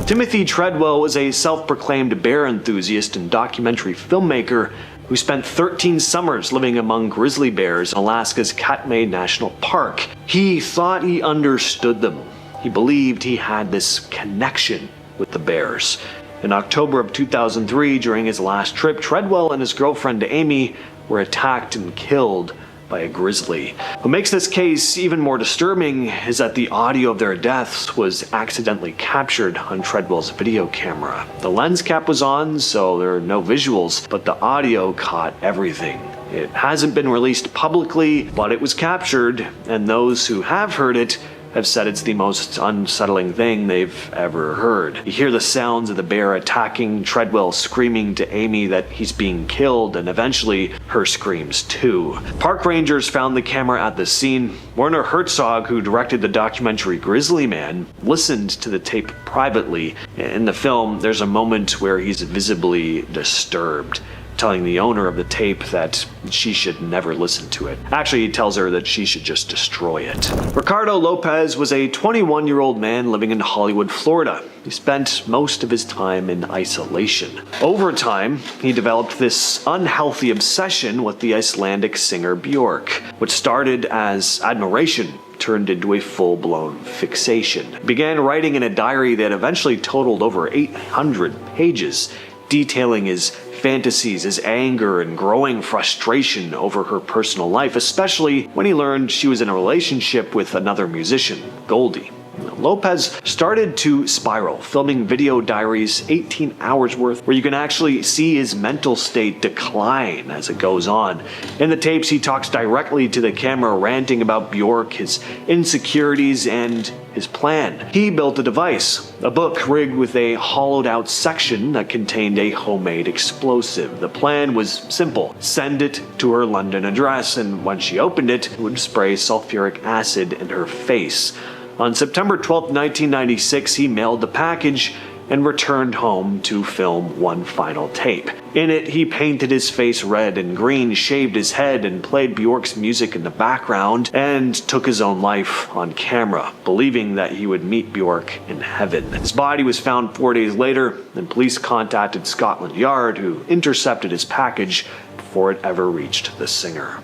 Timothy Treadwell was a self-proclaimed bear enthusiast and documentary filmmaker who spent 13 summers living among grizzly bears in Alaska's Katmai National Park. He thought he understood them. He believed he had this connection with the bears. In October of 2003, during his last trip, Treadwell and his girlfriend Amy were attacked and killed by a grizzly. What makes this case even more disturbing is that the audio of their deaths was accidentally captured on Treadwell's video camera. The lens cap was on, so there are no visuals, but the audio caught everything. It hasn't been released publicly, but it was captured, and those who have heard it have said it's the most unsettling thing they've ever heard. You hear the sounds of the bear attacking, Treadwell screaming to Amy that he's being killed, and eventually her screams too. Park rangers found the camera at the scene. Werner Herzog, who directed the documentary Grizzly Man, listened to the tape privately. In the film, there's a moment where he's visibly disturbed, telling the owner of the tape that she should never listen to it. Actually, he tells her that she should just destroy it. Ricardo Lopez was a 21-year-old man living in Hollywood, Florida. He spent most of his time in isolation. Over time, he developed this unhealthy obsession with the Icelandic singer Björk. What started as admiration turned into a full-blown fixation. He began writing in a diary that eventually totaled over 800 pages, detailing his fantasies, his anger, and growing frustration over her personal life, especially when he learned she was in a relationship with another musician, Goldie. Lopez started to spiral, filming video diaries 18 hours worth, where you can actually see his mental state decline as it goes on. In the tapes, he talks directly to the camera, ranting about Björk, his insecurities, and his plan. He built a device, a book rigged with a hollowed-out section that contained a homemade explosive. The plan was simple: send it to her London address, and when she opened it, it would spray sulfuric acid in her face. On September 12, 1996, he mailed the package and returned home to film one final tape. In it, he painted his face red and green, shaved his head, and played Björk's music in the background, and took his own life on camera, believing that he would meet Björk in heaven. His body was found 4 days later, and police contacted Scotland Yard, who intercepted his package before it ever reached the singer.